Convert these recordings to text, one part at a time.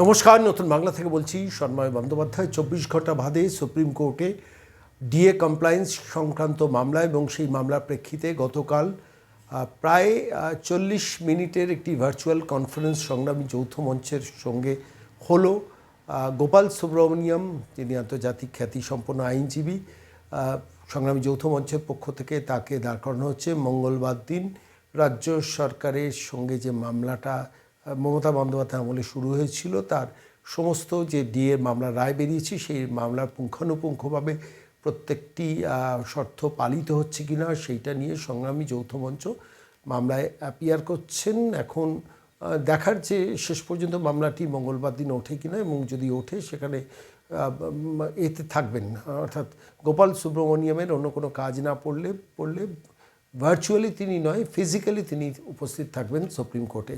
নমস্কার, নতুন বাংলা থেকে বলছি সন্ময় বন্দ্যোপাধ্যায়। 24 ঘন্টা বাদে সুপ্রিম কোর্টে ডিএ কমপ্লায়েন্স সংক্রান্ত মামলা এবং সেই মামলার প্রেক্ষিতে গতকাল প্রায় 40 মিনিটের একটি ভার্চুয়াল কনফারেন্স সংগ্রামী যৌথ মঞ্চের সঙ্গে হলো। গোপাল সুব্রমণিয়াম, যিনি আন্তর্জাতিক খ্যাতিসম্পন্ন আইনজীবী, সংগ্রামী যৌথ মঞ্চের পক্ষ থেকে তাকে দাঁড় করানো হচ্ছে। মঙ্গলবার দিন রাজ্য সরকারের সঙ্গে যে মামলাটা মমতা বন্দ্যোপাধ্যায় আমলে শুরু হয়েছিল, তার সমস্ত যে ডিএ মামলার রায় বেরিয়েছে, সেই মামলার পুঙ্খানুপুঙ্খভাবে প্রত্যেকটি শর্ত পালিত হচ্ছে কিনা সেইটা নিয়ে সংগ্রামী যৌথ মঞ্চ মামলায় অ্যাপিয়ার করছেন। এখন দেখার যে শেষ পর্যন্ত মামলাটি মঙ্গলবার দিন ওঠে কিনা, এবং যদি ওঠে সেখানে এতে থাকবেন, অর্থাৎ গোপাল সুব্রমণিয়ামের অন্য কোনো কাজ না পড়লে ভার্চুয়ালি তিনি নয়, ফিজিক্যালি তিনি উপস্থিত থাকবেন সুপ্রিম কোর্টে।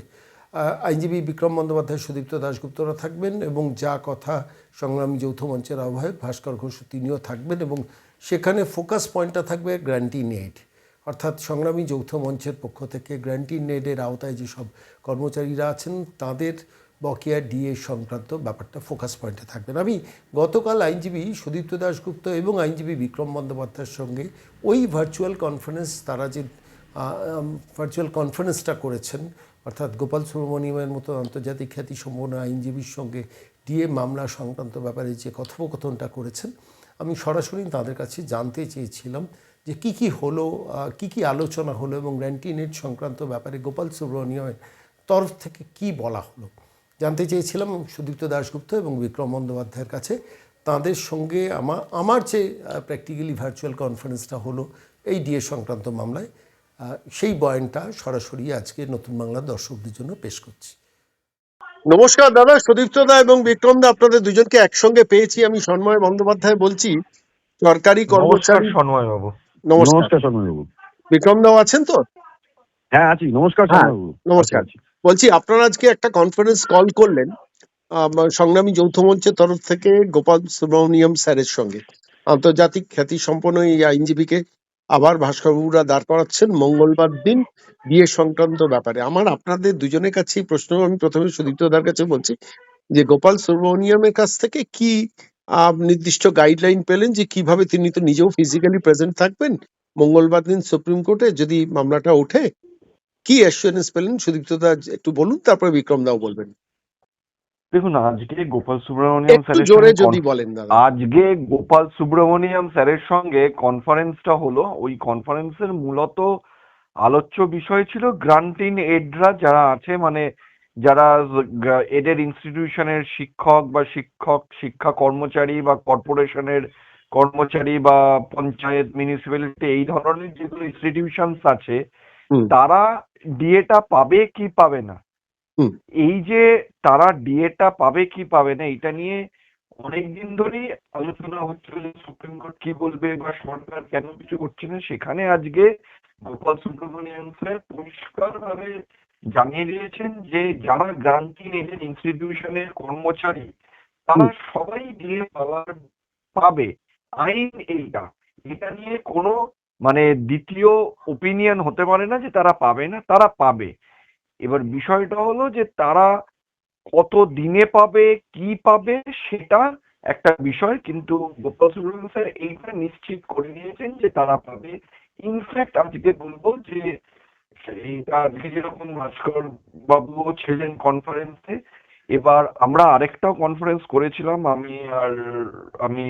আইনজীবী বিক্রম বন্দ্যোপাধ্যায়, সুদীপ্ত দাশগুপ্তরা থাকবেন, এবং যা কথা সংগ্রামী যৌথ মঞ্চের আহ্বায়ক ভাস্কর ঘোষ তিনিও থাকবেন, এবং সেখানে ফোকাস পয়েন্টটা থাকবে গ্র্যান্টি নেড, অর্থাৎ সংগ্রামী যৌথ মঞ্চের পক্ষ থেকে গ্র্যান্টি নেডের আওতায় যেসব কর্মচারীরা আছেন তাদের বকেয়া ডিএ সংক্রান্ত ব্যাপারটা ফোকাস পয়েন্টে থাকবেন। আমি গতকাল আইনজীবী সুদীপ্ত দাশগুপ্ত এবং আইনজীবী বিক্রম বন্দ্যোপাধ্যায়ের সঙ্গে ওই ভার্চুয়াল কনফারেন্স, তারা যে ভার্চুয়াল কনফারেন্সটা করেছেন, অর্থাৎ গোপাল সুব্রমণিয়ামের মতো আন্তর্জাতিক খ্যাতিসম্পন্ন আইনজীবীর সঙ্গে ডিএ মামলা সংক্রান্ত ব্যাপারে যে কথোপকথনটা করেছেন, আমি সরাসরি তাদের কাছে জানতে চেয়েছিলাম যে কী হলো, কী আলোচনা হলো, এবং গ্র্যান্টি নেট সংক্রান্ত ব্যাপারে গোপাল সুব্রমণিয়ামের তরফ থেকে কি বলা হলো জানতে চেয়েছিলাম সুদীপ্ত দাশগুপ্ত এবং বিক্রম বন্দ্যোপাধ্যায়ের কাছে। তাদের সঙ্গে আমার যে প্র্যাকটিক্যালি ভার্চুয়াল কনফারেন্সটা হলো এই ডিএ সংক্রান্ত মামলায়, সেই বয়ানটা সরাসরি আজকে নতুন বাংলার দর্শকদের জন্য পেশ করছি। নমস্কার দাদা, সুদীপ্ত দা এবং বিক্রম দা, আপনাদের দুজনকে একসঙ্গে পেয়েছি। আমি সন্ময় বন্দ্যোপাধ্যায় বলছি, সরকারি কর্মচারী। সন্ময় বাবু, নমস্কার সন্ময় বাবু। বিক্রম দাও আছেন তো? হ্যাঁ আছি। নমস্কার সন্ময় বাবু। নমস্কার। বলছি, আপনারা আজকে একটা কনফারেন্স কল করলেন সংগ্রামী যৌথ মঞ্চের তরফ থেকে গোপাল সুব্রমণিয়াম স্যারের সঙ্গে। আন্তর্জাতিক খ্যাতিসম্পন্ন এই আইনজীবীকে আবার ভাস্করবাবুরা দাঁড় করাচ্ছেন মঙ্গলবার দিন বিয়ে সংক্রান্ত ব্যাপারে। আমার আপনাদের দুজনের কাছেই প্রশ্ন, আমি প্রথমে সুদীপ্তদার কাছে বলছি যে গোপাল সুব্রমণিয়ামের কাছ থেকে কি নির্দিষ্ট গাইডলাইন পেলেন যে কিভাবে, তিনি তো নিজেও ফিজিক্যালি প্রেজেন্ট থাকবেন মঙ্গলবার দিন সুপ্রিম কোর্টে যদি মামলাটা ওঠে, কি অ্যাসুরেন্স পেলেন? সুদীপ্তদা একটু বলুন, তারপরে বিক্রম দাও বলবেন। দেখুন, আজকে গোপাল সুব্রমণিয়াম একটু জোরে যদি বলেন দাদা। আজকে গোপাল সুব্রমণিয়াম স্যারের সঙ্গে কনফারেন্সটা হলো। ওই কনফারেন্সের মূলত আলোচ্য বিষয় ছিল গ্রান্টিন এডরা যারা আছে, মানে যারা এডের ইনস্টিটিউশনের শিক্ষক বা শিক্ষা কর্মচারী বা কর্পোরেশনের কর্মচারী বা পঞ্চায়েত, মিউনিসিপ্যালিটি, এই ধরনের যেগুলো ইনস্টিটিউশনস আছে, তারা ডিএটা পাবে কি পাবে না, এই যে তারা ডিএটা পাবে কি পাবে না, এটা নিয়ে অনেকদিন ধরেই আলোচনা হচ্ছিল যে সুপ্রিম কোর্ট কি বলবে বা সরকার কেন কিছু করছে না। সেখানে আজকে গোপাল সুব্রমণিয়াম স্যার পরিষ্কার ভাবে জানিয়ে দিয়েছেন যে যারা গ্রান্টিং এজেন্ট ইনস্টিটিউশনের কর্মচারী তারা সবাই ডিএ পাবে। আইন এটা নিয়ে কোনো মানে দ্বিতীয় ওপিনিয়ন হতে পারে না যে তারা পাবে না, তারা পাবে। এবার বিষয়টা হলো যে তারা কত দিনে পাবে, কি পাবে, সেটা একটা বিষয়, কিন্তু গোপাল সুব্রমণিয়াম স্যার এইটা নিশ্চিত করে দিয়েছেন যে তারা পাবে। ইনফ্যাক্ট আজকে বলবো যে এইটা আজকে যেরকম ভাস্কর বাবু ছিলেন কনফারেন্সে, এবার আমরা আরেকটাও কনফারেন্স করেছিলাম আমি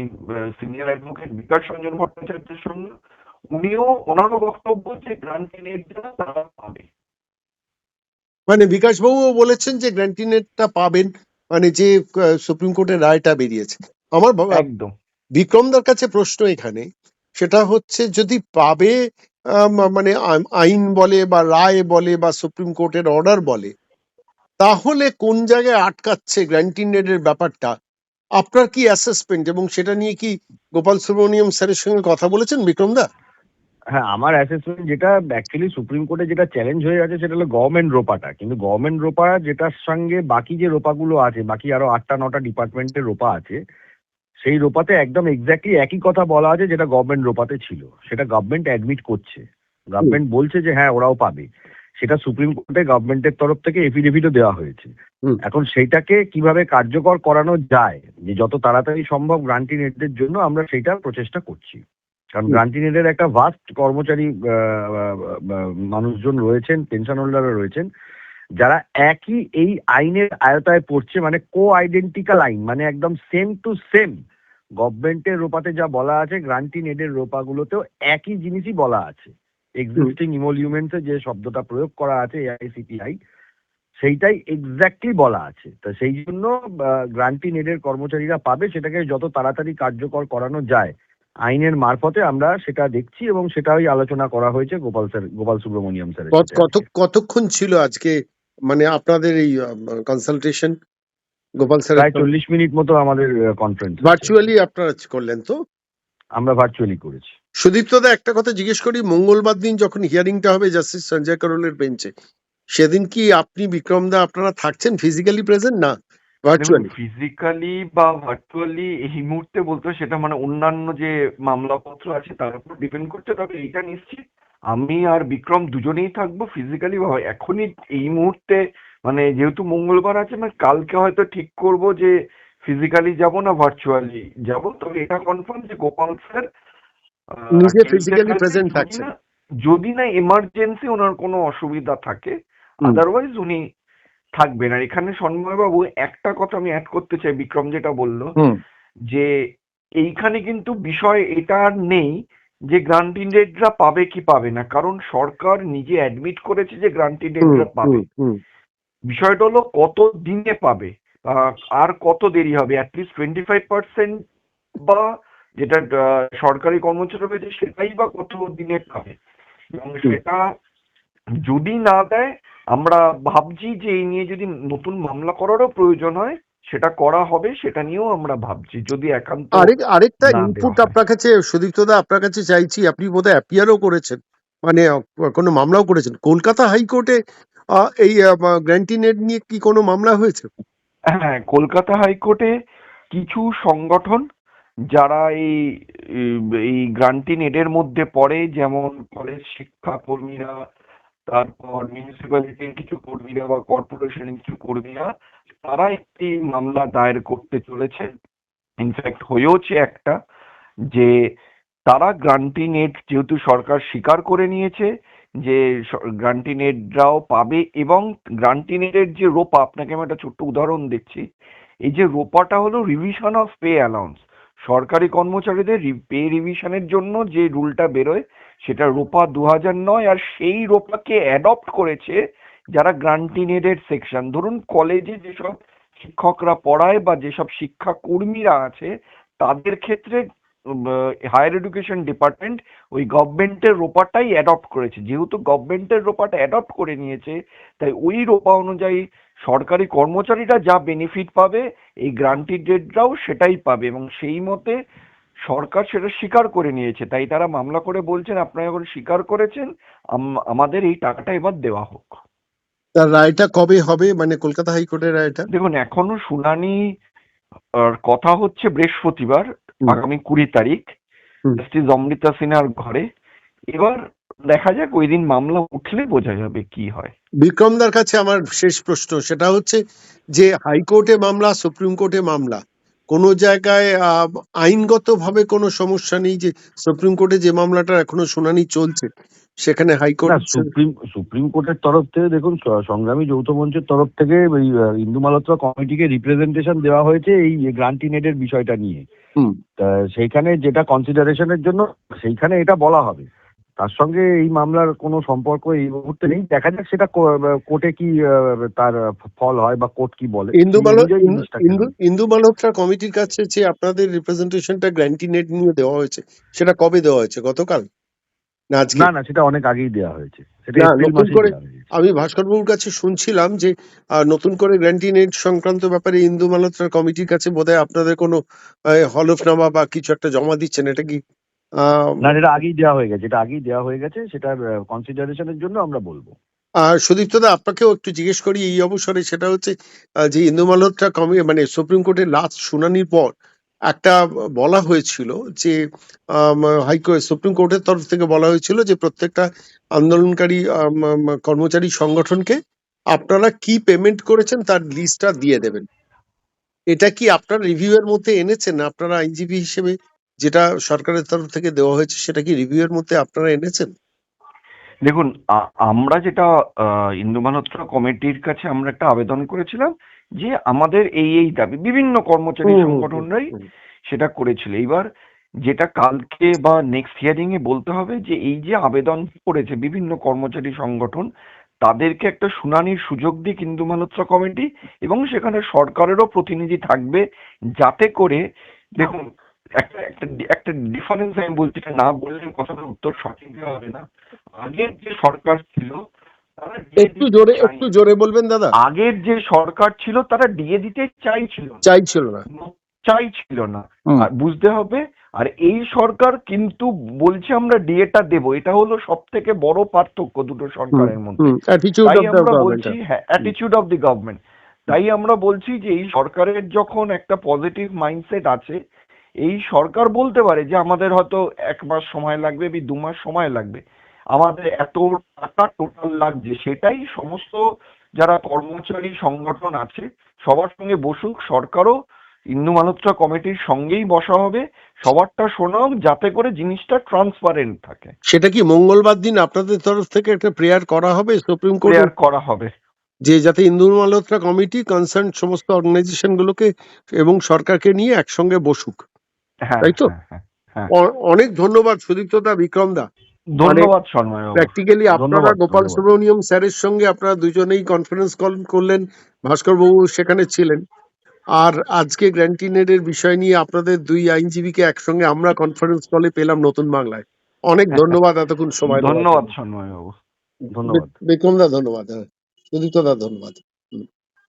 সিনিয়র অ্যাডভোকেট বিকাশ রঞ্জন ভট্টাচার্যের সঙ্গে। ওনারও বক্তব্য যে গ্রান্টিং এডটা তারা পাবে। মানে বিকাশবাবুও বলেছেন যে গ্র্যান্টি নেটটা পাবেন, মানে যে সুপ্রিম কোর্টের রায়টা বেরিয়েছে। আমার একদম বিক্রমদার কাছে প্রশ্ন এখানে, সেটা হচ্ছে যদি পাবে, মানে আইন বলে বা রায় বলে বা সুপ্রিম কোর্টের অর্ডার বলে, তাহলে কোন জায়গায় আটকাচ্ছে গ্র্যান্টি নেটের ব্যাপারটা? আপনার কি অ্যাসেসমেন্ট, এবং সেটা নিয়ে কি গোপাল সুব্রমণিয়াম স্যারের সঙ্গে কথা বলেছেন বিক্রমদা? হ্যাঁ, আমার অ্যাসেসমেন্ট যেটা অ্যাকচুয়ালি সুপ্রিম কোর্টে যেটা চ্যালেঞ্জ হয়ে আছে সেটা হলো গভর্নমেন্ট রোপাটা। কিন্তু গভর্নমেন্ট রোপা যেটার সঙ্গে বাকি যে রোপাগুলো আছে, বাকি আরো 8টা-9টা ডিপার্টমেন্টের রোপা আছে, সেই রোপাতে একদম এক্স্যাক্টলি একই কথা বলা আছে যেটা গভর্নমেন্ট রোপাতে ছিল। সেটা গভর্নমেন্ট অ্যাডমিট করছে, গভর্নমেন্ট বলছে যে হ্যাঁ ওরাও পাবে। সেটা সুপ্রিম কোর্টে গভর্নমেন্টের তরফ থেকে এফিডেভিটও দেওয়া হয়েছে। হুম। এখন সেইটাকে কিভাবে কার্যকর করানো যায়, যে যত তাড়াতাড়ি সম্ভব গ্রান্টিং এডদের জন্য আমরা সেইটার প্রচেষ্টা করছি। কারণ হুম। গ্রান্টিং এডের একটা ভাস্ট কর্মচারী মানুষজন রয়েছেন, পেনশন হোল্ডাররা রয়েছেন, যারা একই এই আইনের আয়তায় পড়ছে, মানে কো আইডেন্টিক্যাল আইন, মানে একদম সেম টু সেম গভর্নমেন্টের রোপাতে যা বলা আছে গ্রান্টিং এডের রোপাগুলোতেও একই জিনিসই বলা আছে। এক্সিস্টিং ইমোলিউমেন্টসে যে শব্দটা প্রয়োগ করা আছে এআইসিপিআই, সেইটাই এক্স্যাক্টলি বলা আছে। তো সেই জন্য গ্রান্টিং এডের কর্মচারীরা পাবে, সেটাকে যত তাড়াতাড়ি কার্যকর করানো যায় আইনের মারফতে আমরা সেটা দেখছি, এবং সেটাই আলোচনা করা হয়েছে গোপাল সুব্রমণিয়াম স্যারের সাথে আজকে। কতক্ষণ ছিল আজকে মানে আপনাদের এই কনসালটেশন গোপাল স্যারের প্রায় 40 মিনিট মতো আমাদের কনফারেন্স ভার্চুয়ালি আপনারা করলেন? তো আমরা ভার্চুয়ালি করেছি। সুদীপ্ত দা, একটা কথা জিজ্ঞেস করি, মঙ্গলবার দিন যখন হিয়ারিংটা হবে জাস্টিস সঞ্জয় করলের বেঞ্চে, সেদিন কি আপনি বিক্রম দা আপনারা থাকছেন ফিজিক্যালি প্রেজেন্ট না ভার্চুয়ালি? ফিজিক্যালি বা ভার্চুয়ালি এই মুহূর্তে বলতে সেটা মানে অন্যান্য যে মামলাপত্র আছে তার উপর ডিপেন্ড করছে, তবে এইটা নিশ্চিত আমি আর বিক্রম দুজনেই থাকবো ফিজিক্যালি। বা এখনই এই মুহূর্তে মানে যেহেতু মঙ্গলবার আছে, মানে কালকে হয়তো ঠিক করব যে ফিজিক্যালি যাব না ভার্চুয়ালি যাব। তবে এটা কনফার্ম যে গোপাল স্যার নিজে ফিজিক্যালি প্রেজেন্ট থাকছেন। যদি না এমার্জেন্সি ওনার কোনো অসুবিধা থাকে, আদারওয়াইজ উনি থাকবেন। আর এখানে সন্ময়বাবু একটা কথা আমি অ্যাড করতে চাই, বিক্রম যেটা বললো যে এইখানে কিন্তু বিষয় এটা আর নেই যে গ্রান্টিং রেটরা পাবে কি পাবে না, কারণ সরকার নিজে অ্যাডমিট করেছে যে গ্রান্টিং রেটরা পাবে। বিষয়টা হলো কত দিনে পাবে আর কত দেরি হবে। অ্যাটলিস্ট 25% বা যেটা সরকারি কর্মচারী রয়েছে সেটাই বা কত দিনে পাবে, এবং সেটা যদি না দেয় আমরা ভাবছি যে এই নিয়ে যদি নতুন মামলা করারও প্রয়োজন হয় সেটা করা হবে, সেটা নিয়েও আমরা ভাবছি যদি একান্ত। আরেকটা ইনপুট আপনার কাছে সুদীপ্ত দা, আপনার কাছে চাইছি, আপনি বোধহয় অ্যাপিয়ারও করেছেন, মানে কোনো মামলাও করেছেন কলকাতা হাইকোর্টে এই গ্র্যান্টিং এড নিয়ে কি কোনো মামলা হয়েছে? হ্যাঁ, কলকাতা হাইকোর্টে কিছু সংগঠন যারা এই গ্রান্টিং এডের মধ্যে পড়ে, যেমন কলেজ শিক্ষা কর্মীরা, তারপর মিউনিসিপ্যালিটির কিছু কর্মীরা বা কর্পোরেশনের কিছু কর্মীরা, তারা একটি মামলা দায়ের করতে চলেছে। ইনফ্যাক্ট হয়েওছে একটা, যে তারা গ্রান্টিং এড যেহেতু সরকার স্বীকার করে নিয়েছে যে গ্রান্টিং এডরাও পাবে, এবং গ্রান্টিং এডের যে রোপা, আপনাকে আমি একটা ছোট্ট উদাহরণ দিচ্ছি। এই যে রোপাটা হলো রিভিশন অফ পে অ্যালাউন্স, সরকারি কর্মচারীদের পে রিভিশনের জন্য যে রুলটা বেরোয় সেটা রোপা 2009, আর সেই রোপাকে অ্যাডপ্ট করেছে যারা গ্রান্টিং এডের সেকশন। ধরুন কলেজে যেসব শিক্ষকরা পড়ায় বা যেসব শিক্ষা কর্মীরা আছে তাদের ক্ষেত্রে হায়ার এডুকেশন ডিপার্টমেন্ট ওই গভর্নমেন্টের রোপাটাই অ্যাডপ্ট করেছে। যেহেতু গভর্নমেন্টের রোপাটা অ্যাডপ্ট করে নিয়েছে, তাই ওই রোপা অনুযায়ী সরকারি কর্মচারীরা যা বেনিফিট পাবে এই গ্রান্টিং এডরাও সেটাই পাবে, এবং সেই মতে সরকার সেটা স্বীকার করে নিয়েছে। তাই তারা মামলা করে বলছেন আপনারা যখন স্বীকার করেছেন আমাদের এই টাকাটা এবার দেওয়া হোক। তার রায়টা কবে হবে, মানে কলকাতা হাইকোর্টের রায়টা? দেখুন এখনো শুনানি কথা হচ্ছে বৃহস্পতিবার, আগামী 20 তারিখ, জাস্টিস অমৃতা সিনহার ঘরে। এবার দেখা যাক, ওই দিন মামলা উঠলে বোঝা যাবে কি হয়। বিক্রমদার কাছে আমার শেষ প্রশ্ন, সেটা হচ্ছে যে হাইকোর্টে মামলা, সুপ্রিম কোর্টে মামলা, কোন জায়গায় আইনগতভাবে কোনো সমস্যা নেই যে সুপ্রিম কোর্টে যে মামলাটা এখনো শুনানি চলছে সেখানে হাইকোর্ট? সুপ্রিম কোর্টের তরফ থেকে দেখুন, সংগ্রামী যৌথ মঞ্চের তরফ থেকে ওই ইন্দু মালহোত্রা কমিটিকে রিপ্রেজেন্টেশন দেওয়া হয়েছে এই গ্রান্টিং এডের বিষয়টা নিয়ে। সেইখানে যেটা কনসিডারেশনের জন্য সেইখানে এটা বলা হবে, তার সঙ্গে এই মামলার কোনো সম্পর্ক এই মুহূর্তে নেই। দেখা যাক সেটা কোর্টে কি তার ফল হয় বা কোর্ট কি বলে। ইন্দু মালহোত্রা কমিটির কাছে যে আপনাদের রিপ্রেজেন্টেশনটা গ্র্যান্টিং এড নিয়ে দেওয়া হয়েছে, সেটা কবে দেওয়া হয়েছে? গতকাল না আজকে? না, সেটা অনেক আগেই দেওয়া হয়েছে। নতুন করে আমি ভাস্করবাবুর কাছে শুনছিলাম যে নতুন করে গ্র্যান্টিং এড সংক্রান্ত ব্যাপারে ইন্দু মালহোত্রা কমিটির কাছে বোধহয় আপনাদের কোনো হলফনামা বা কিছু একটা জমা দিচ্ছেন, এটা কি? না, এটা আগেই দেওয়া হয়ে গেছে, সেটার কনসিডারেশনের জন্য আমরা বলবো। সুদীপ্ত দা, আপনাকেও একটু জিজ্ঞেস করি এই অবসরে, সেটা হচ্ছে যে ইন্দু মালহোত্রা মানে সুপ্রিম কোর্টের লাস্ট শুনানির পর একটা বলা হয়েছিল যে হাইকোর্ট সুপ্রিম কোর্টের তরফ থেকে বলা হয়েছিল যে প্রত্যেকটা আন্দোলনকারী কর্মচারী সংগঠনকে আপনারা কি পেমেন্ট করেছেন তার লিস্টটা দিয়ে দেবেন। এটা কি আপনারা রিভিউ এর মধ্যে এনেছেন? আপনারা আইনজীবী হিসেবে যেটা সরকারের তরফ থেকে দেওয়া হয়েছে সেটা কি রিভিউ এর মধ্যে আপনারা এনেছেন? দেখুন, আমরা যেটা ইন্দু মালহোত্রা কমিটির কাছে আমরা একটা আবেদন করেছিলাম যে আমাদের এই দাবি, বিভিন্ন কর্মচারী সংগঠনরাই সেটা করেছিল। এইবার যেটা কালকে বা নেক্সট হিয়ারিং এ বলতে হবে যে এই যে আবেদন করেছে বিভিন্ন কর্মচারী সংগঠন, তাদেরকে একটা শুনানির সুযোগ দিক ইন্দু মালহোত্রা কমিটি, এবং সেখানে সরকারেরও প্রতিনিধি থাকবে, যাতে করে দেখুন একটা একটা একটা ডিফারেন্স আমি বলছি, এটা না বললে কথাটার উত্তর সঠিক হবে না। আগের যে সরকার ছিল তারা দিয়ে একটু দিতে জোরে চাই, একটু জোরে বলবেন দাদা। আগের যে সরকার ছিল তারা দিয়ে দিতে চাইছিল না, চাইছিল না। চাইছিল না। আর বুঝতে হবে, আর এই সরকার কিন্তু বলছে আমরা ডিএটা দেব। এটা হলো সব থেকে বড় পার্থক্য দুটো সরকারের মধ্যে। অ্যাটিটিউড তাই অফ দ্য আমরা গভর্নমেন্ট। বলছি, হ্যাঁ, অ্যাটিটিউড অফ দি গভর্নমেন্ট। তাই আমরা বলছি যে এই সরকারের যখন একটা পজিটিভ মাইন্ডসেট আছে, এই সরকার বলতে পারে যে আমাদের হয়তো 1 মাস সময় লাগবে, 2 মাস সময় লাগবে, আমাদের এত টাকা টোটাল লাগছে, সেটাই সমস্ত যারা কর্মচারী সংগঠন আছে সবার সঙ্গে বসুক, সরকারও ইন্দু মালহোত্রা কমিটির সঙ্গেই বসা হবে, সবারটা শোনা হোক, যাতে করে জিনিসটা ট্রান্সপারেন্ট থাকে। সেটা কি মঙ্গলবার দিন আপনাদের তরফ থেকে একটা প্রেয়ার করা হবে সুপ্রিম কোর্টে, প্রেয়ার করা হবে যে যাতে ইন্দু মালহোত্রা কমিটি কনসার্ন সমস্ত অর্গানাইজেশন গুলোকে এবং সরকারকে নিয়ে একসঙ্গে বসুক, হ্যাঁ, তাই তো? হ্যাঁ, হ্যাঁ, হ্যাঁ। অনেক ধন্যবাদ সুদীপ্ত দা, বিক্রম দা। ধন্যবাদ সন্ময় বাবু। প্র্যাকটিক্যালি আপনারা ধন্যবাদ, গোপাল ধন্যবাদ। সুব্রমণিয়ম স্যারের সঙ্গে আপনারা দুজনেই কনফারেন্স কল করলেন, ভাস্কর বাবু সেখানে ছিলেন, আর আজকে গ্র্যান্টিনেডের বিষয় নিয়ে আপনাদের দুই আইনজীবীকে একসঙ্গে আমরা কনফারেন্স কলে পেলাম নতুন বাংলায়। অনেক ধন্যবাদ এতক্ষণ সময় দেওয়ার ধন্যবাদ জন্য। সন্ময় বাবু। ধন্যবাদ। বিক্রম দা ধন্যবাদ, হ্যাঁ সুদীপ্ত দা ধন্যবাদ।